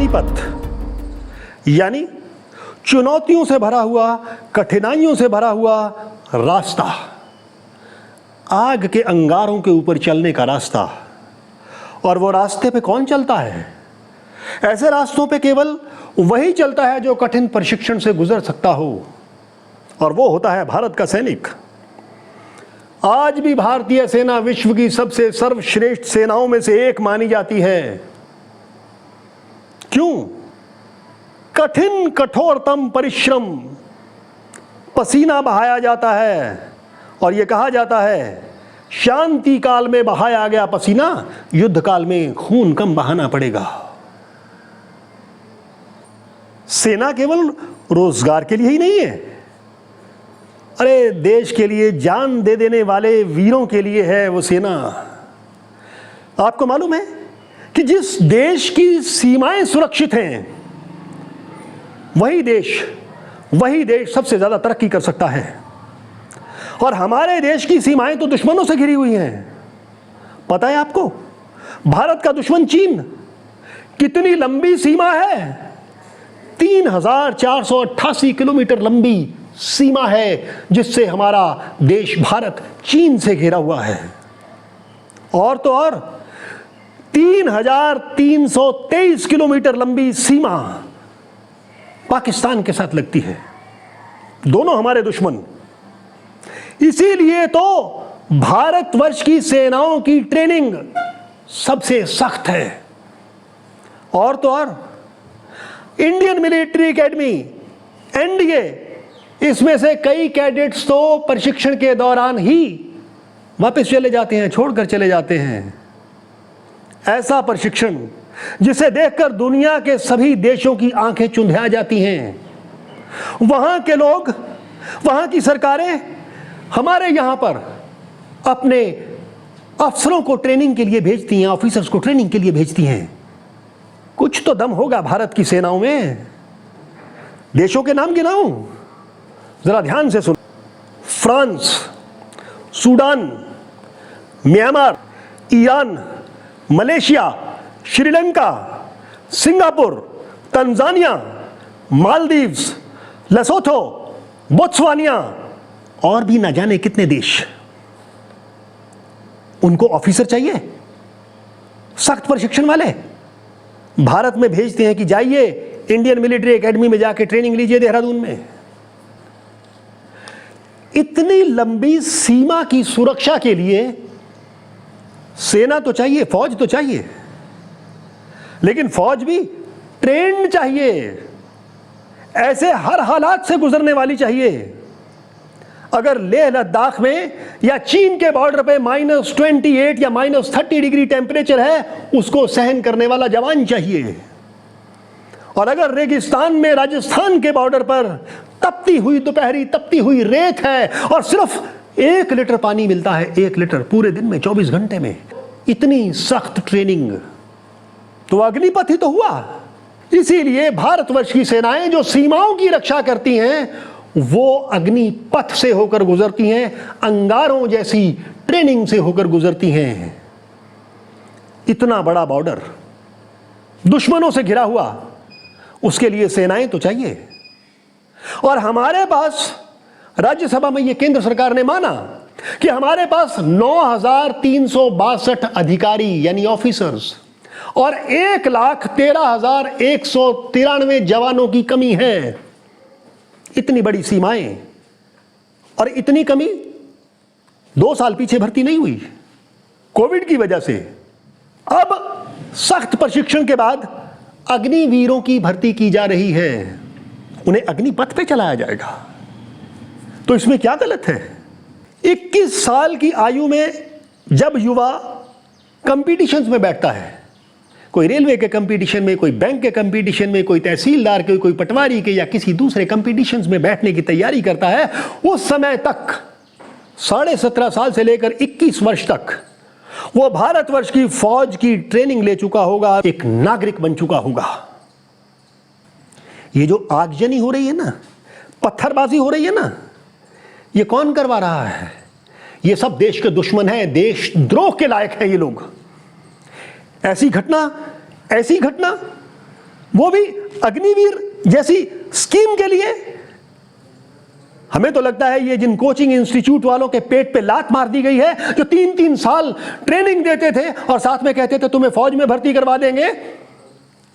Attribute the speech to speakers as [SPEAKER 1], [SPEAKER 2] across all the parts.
[SPEAKER 1] अग्निपथ यानी चुनौतियों से भरा हुआ, कठिनाइयों से भरा हुआ रास्ता, आग के अंगारों के ऊपर चलने का रास्ता। और वो रास्ते पे कौन चलता है? ऐसे रास्तों पे केवल वही चलता है जो कठिन प्रशिक्षण से गुजर सकता हो, और वो होता है भारत का सैनिक। आज भी भारतीय सेना विश्व की सबसे सर्वश्रेष्ठ सेनाओं में से एक मानी जाती है। क्यों? कठिन कठोरतम परिश्रम, पसीना बहाया जाता है, और यह कहा जाता है शांति काल में बहाया गया पसीना युद्ध काल में खून कम बहाना पड़ेगा। सेना केवल रोजगार के लिए ही नहीं है, अरे देश के लिए जान दे देने वाले वीरों के लिए है वो सेना। आपको मालूम है कि जिस देश की सीमाएं सुरक्षित हैं, वही देश सबसे ज्यादा तरक्की कर सकता है। और हमारे देश की सीमाएं तो दुश्मनों से घिरी हुई हैं। पता है आपको, भारत का दुश्मन चीन कितनी लंबी सीमा है? 3488 किलोमीटर लंबी सीमा है जिससे हमारा देश भारत चीन से घिरा हुआ है। और तो और 3323 किलोमीटर लंबी सीमा पाकिस्तान के साथ लगती है। दोनों हमारे दुश्मन। इसीलिए तो भारतवर्ष की सेनाओं की ट्रेनिंग सबसे सख्त है। और तो और इंडियन मिलिट्री एकेडमी, एनडीए, इसमें से कई कैडेट्स तो प्रशिक्षण के दौरान ही वापस चले जाते हैं, छोड़कर चले जाते हैं। ऐसा प्रशिक्षण जिसे देखकर दुनिया के सभी देशों की आंखें चुंधिया जाती हैं। वहां के लोग, वहां की सरकारें हमारे यहां पर अपने अफसरों को ट्रेनिंग के लिए भेजती हैं, ऑफिसर्स को ट्रेनिंग के लिए भेजती हैं। कुछ तो दम होगा भारत की सेनाओं में। देशों के नाम गिनाऊं, जरा ध्यान से सुनो। France, Sudan, Myanmar, Iran, Malaysia, Sri Lanka, Singapore, Tanzania, Maldives, Lesotho, Botswana और भी ना जाने कितने देश। उनको ऑफिसर चाहिए सख्त प्रशिक्षण वाले, भारत में भेजते हैं कि जाइए इंडियन मिलिट्री एकेडमी में जाके ट्रेनिंग लीजिए देहरादून में। इतनी लंबी सीमा की सुरक्षा के लिए सेना तो चाहिए, फौज तो चाहिए, लेकिन फौज भी ट्रेंड चाहिए, ऐसे हर हालात से गुजरने वाली चाहिए। अगर लेह लद्दाख में या चीन के बॉर्डर पे -28 या -30 डिग्री टेम्परेचर है, उसको सहन करने वाला जवान चाहिए। और अगर रेगिस्तान में राजस्थान के बॉर्डर पर तपती हुई दोपहरी तपती हुई रेत है और सिर्फ 1 लीटर पानी मिलता है, 1 लीटर पूरे दिन में 24 घंटे में, इतनी सख्त ट्रेनिंग, तो अग्निपथ ही तो हुआ। इसीलिए भारतवर्ष की सेनाएं जो सीमाओं की रक्षा करती हैं वो अग्निपथ से होकर गुजरती हैं, अंगारों जैसी ट्रेनिंग से होकर गुजरती हैं। इतना बड़ा बॉर्डर दुश्मनों से घिरा हुआ, उसके लिए सेनाएं तो चाहिए। और हमारे पास राज्यसभा में ये केंद्र सरकार ने माना कि हमारे पास 9362 अधिकारी यानी ऑफिसर्स और 1,13,193 जवानों की कमी है। इतनी बड़ी सीमाएं और इतनी कमी 2 साल पीछे भर्ती नहीं हुई कोविड की वजह से। अब सख्त प्रशिक्षण के बाद अग्निवीरों की भर्ती की जा रही है, उन्हें अग्निपथ पे चलाया जाएगा। तो इसमें क्या गलत है? 21 साल की आयु में जब युवा कंपटीशंस में बैठता है, कोई रेलवे के कंपटीशन में, कोई बैंक के कंपटीशन में, कोई तहसीलदार के, कोई पटवारी के या किसी दूसरे कंपटीशंस में बैठने की तैयारी करता है, उस समय तक 17.5 साल से लेकर 21 वर्ष तक वो भारतवर्ष की फौज की ट्रेनिंग ले चुका होगा, एक नागरिक बन चुका होगा। ये जो आगजनी हो रही है ना, पत्थरबाजी हो रही है ना, ये कौन करवा रहा है? ये सब देश के दुश्मन हैं, देशद्रोह के लायक हैं ये लोग। ऐसी घटना वो भी अग्निवीर जैसी स्कीम के लिए। हमें तो लगता है ये जिन कोचिंग इंस्टीट्यूट वालों के पेट पे लात मार दी गई है, जो 3-3 साल ट्रेनिंग देते थे और साथ में कहते थे तुम्हें फौज में भर्ती करवा देंगे,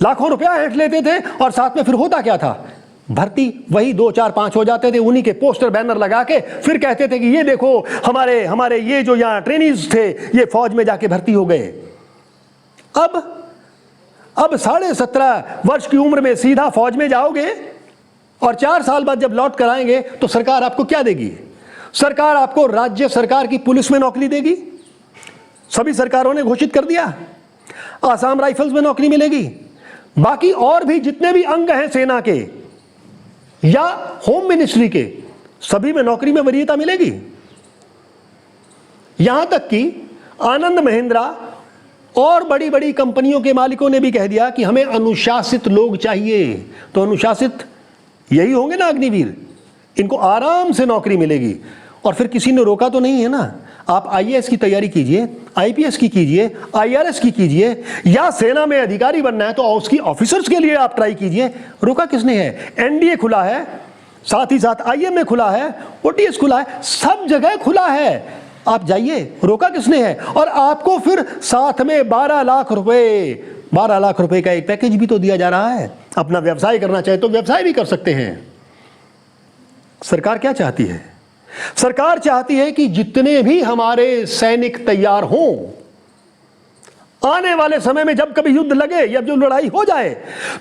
[SPEAKER 1] लाखों रुपया ऐंठ लेते थे, और साथ में फिर होता क्या था, भर्ती वही 2, 4, 5 हो जाते थे, उन्हीं के पोस्टर बैनर लगा के फिर कहते थे कि ये देखो हमारे ये जो यहाँ ट्रेनीज थे ये फौज में जाके भर्ती हो गए। अब 17.5 वर्ष की उम्र में सीधा फौज में जाओगे और 4 साल बाद जब लौट कर आएंगे तो सरकार आपको क्या देगी? सरकार आपको राज्य सरकार की पुलिस में नौकरी देगी। सभी सरकारों ने घोषित कर दिया आसाम राइफल्स में नौकरी मिलेगी। बाकी और भी जितने भी अंग हैं सेना के या होम मिनिस्ट्री के, सभी में नौकरी में वरीयता मिलेगी। यहां तक कि आनंद महिंद्रा और बड़ी बड़ी कंपनियों के मालिकों ने भी कह दिया कि हमें अनुशासित लोग चाहिए। तो अनुशासित यही होंगे ना अग्निवीर, इनको आराम से नौकरी मिलेगी। और फिर किसी ने रोका तो नहीं है ना। आप आईएएस की तैयारी कीजिए, आईपीएस की कीजिए, आईआरएस की कीजिए, या सेना में अधिकारी बनना है तो उसकी ऑफिसर्स के लिए आप ट्राई कीजिए। रोका किसने है? एनडीए खुला है, साथ ही साथ आईएमए खुला है, ओटीएस खुला है, सब जगह खुला है, आप जाइए। रोका किसने है? और आपको फिर साथ में 12 लाख रुपए का एक पैकेज भी तो दिया जा रहा है। अपना व्यवसाय करना चाहे तो व्यवसाय भी कर सकते हैं। सरकार क्या चाहती है? सरकार चाहती है कि जितने भी हमारे सैनिक तैयार हों, आने वाले समय में जब कभी युद्ध लगे या जो लड़ाई हो जाए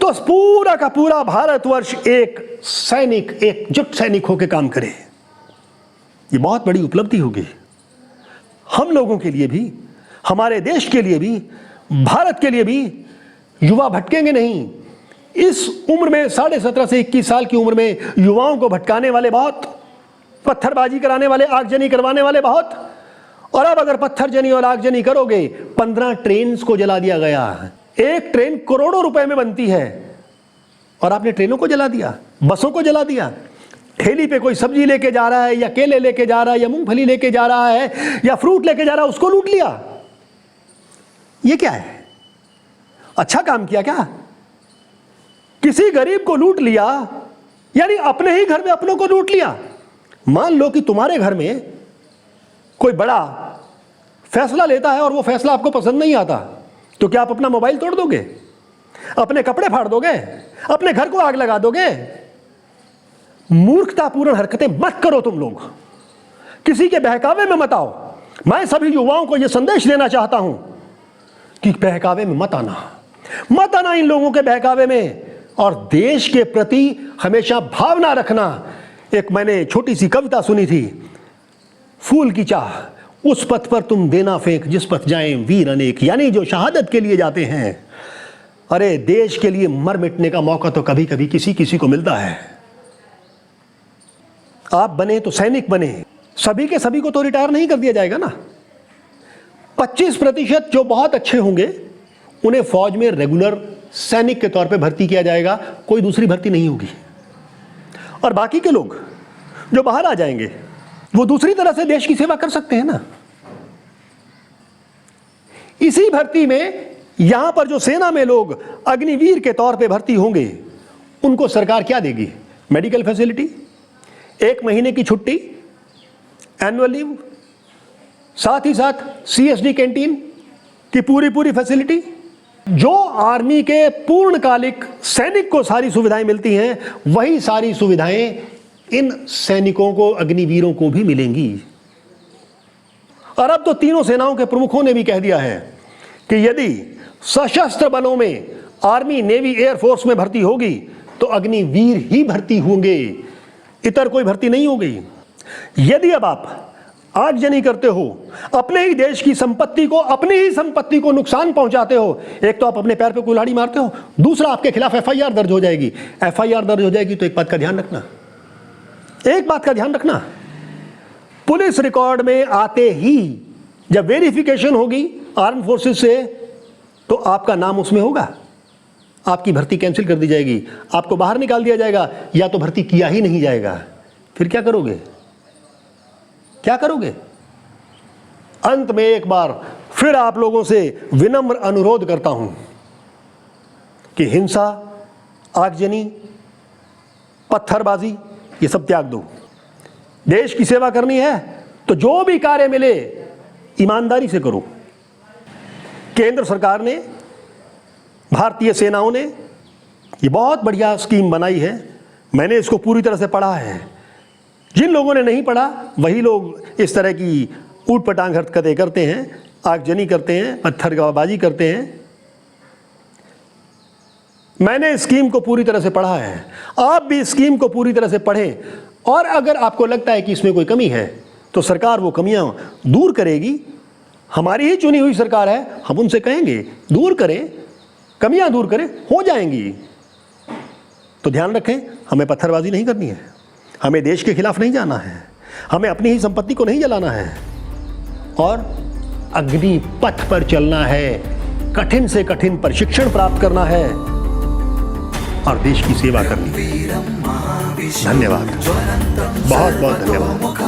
[SPEAKER 1] तो पूरा का पूरा भारतवर्ष एकजुट सैनिक होकर काम करे। ये बहुत बड़ी उपलब्धि होगी हम लोगों के लिए भी, हमारे देश के लिए भी, भारत के लिए भी। युवा भटकेंगे नहीं। इस उम्र में 17.5 से 21 साल की उम्र में युवाओं को भटकाने वाले बहुत, पत्थरबाजी कराने वाले, आगजनी करवाने वाले बहुत। और अब अगर पत्थरजनी और आगजनी करोगे, 15 ट्रेन को जला दिया गया। एक ट्रेन करोड़ों रुपए में बनती है और आपने ट्रेनों को जला दिया, बसों को जला दिया। ठेली पे कोई सब्जी लेके जा रहा है या केले लेके जा रहा है या मूंगफली लेके जा रहा है या फ्रूट लेके जा रहा है, उसको लूट लिया। ये क्या है? अच्छा काम किया क्या? किसी गरीब को लूट लिया, यानी अपने ही घर में अपनों को लूट लिया। मान लो कि तुम्हारे घर में कोई बड़ा फैसला लेता है और वो फैसला आपको पसंद नहीं आता, तो क्या आप अपना मोबाइल तोड़ दोगे? अपने कपड़े फाड़ दोगे? अपने घर को आग लगा दोगे? मूर्खतापूर्ण हरकतें मत करो तुम लोग, किसी के बहकावे में मत आओ। मैं सभी युवाओं को यह संदेश देना चाहता हूं कि बहकावे में मत आना इन लोगों के बहकावे में, और देश के प्रति हमेशा भावना रखना। एक मैंने छोटी सी कविता सुनी थी, फूल की चाह उस पथ पर तुम देना फेंक जिस पथ जाएं वीर अनेक, यानी जो शहादत के लिए जाते हैं। अरे देश के लिए मर मिटने का मौका तो कभी कभी किसी को मिलता है। आप बने तो सैनिक बने, सभी के सभी को तो रिटायर नहीं कर दिया जाएगा ना। 25% जो बहुत अच्छे होंगे उन्हें फौज में रेगुलर सैनिक के तौर पे भर्ती किया जाएगा, कोई दूसरी भर्ती नहीं होगी। और बाकी के लोग जो बाहर आ जाएंगे वो दूसरी तरह से देश की सेवा कर सकते हैं ना। इसी भर्ती में यहां पर जो सेना में लोग अग्निवीर के तौर पे भर्ती होंगे उनको सरकार क्या देगी? मेडिकल फैसिलिटी, 1 महीने की छुट्टी, एनुअल लीव, साथ ही साथ सीएसडी कैंटीन की पूरी फैसिलिटी। जो आर्मी के पूर्णकालिक सैनिक को सारी सुविधाएं मिलती हैं, वही सारी सुविधाएं इन सैनिकों को, अग्निवीरों को भी मिलेंगी। और अब तो तीनों सेनाओं के प्रमुखों ने भी कह दिया है कि यदि सशस्त्र बलों में आर्मी, नेवी, एयरफोर्स में भर्ती होगी तो अग्निवीर ही भर्ती होंगे, इतर कोई भर्ती नहीं होगी। यदि अब आप आगजनी करते हो, अपने ही देश की संपत्ति को, अपनी ही संपत्ति को नुकसान पहुंचाते हो, एक तो आप अपने पैर पे कुल्हाड़ी मारते हो, दूसरा आपके खिलाफ एफआईआर दर्ज हो जाएगी। एफआईआर दर्ज हो जाएगी तो एक बात का ध्यान रखना, पुलिस रिकॉर्ड में आते ही जब वेरिफिकेशन होगी आर्म फोर्सेस से तो आपका नाम उसमें होगा, आपकी भर्ती कैंसिल कर दी जाएगी, आपको बाहर निकाल दिया जाएगा, या तो भर्ती किया ही नहीं जाएगा। फिर क्या करोगे? अंत में एक बार फिर आप लोगों से विनम्र अनुरोध करता हूं कि हिंसा आगजनी, पत्थरबाजी, ये सब त्याग दो। देश की सेवा करनी है तो जो भी कार्य मिले ईमानदारी से करो। केंद्र सरकार ने, भारतीय सेनाओं ने ये बहुत बढ़िया स्कीम बनाई है। मैंने इसको पूरी तरह से पढ़ा है। जिन लोगों ने नहीं पढ़ा वही लोग इस तरह की ऊट पटांग हरकतें करते हैं, आगजनी करते हैं, पत्थरबाजी करते हैं। मैंने इस स्कीम को पूरी तरह से पढ़ा है। आप भी इस स्कीम को पूरी तरह से पढ़ें, और अगर आपको लगता है कि इसमें कोई कमी है तो सरकार वो कमियां दूर करेगी। हमारी ही चुनी हुई सरकार है, हम उनसे कहेंगे दूर करें, कमियां दूर करें, हो जाएंगी। तो ध्यान रखें, हमें पत्थरबाजी नहीं करनी है, हमें देश के खिलाफ नहीं जाना है, हमें अपनी ही संपत्ति को नहीं जलाना है, और अग्नि पथ पर चलना है, कठिन से कठिन प्रशिक्षण प्राप्त करना है और देश की सेवा करनी है। धन्यवाद, बहुत बहुत धन्यवाद।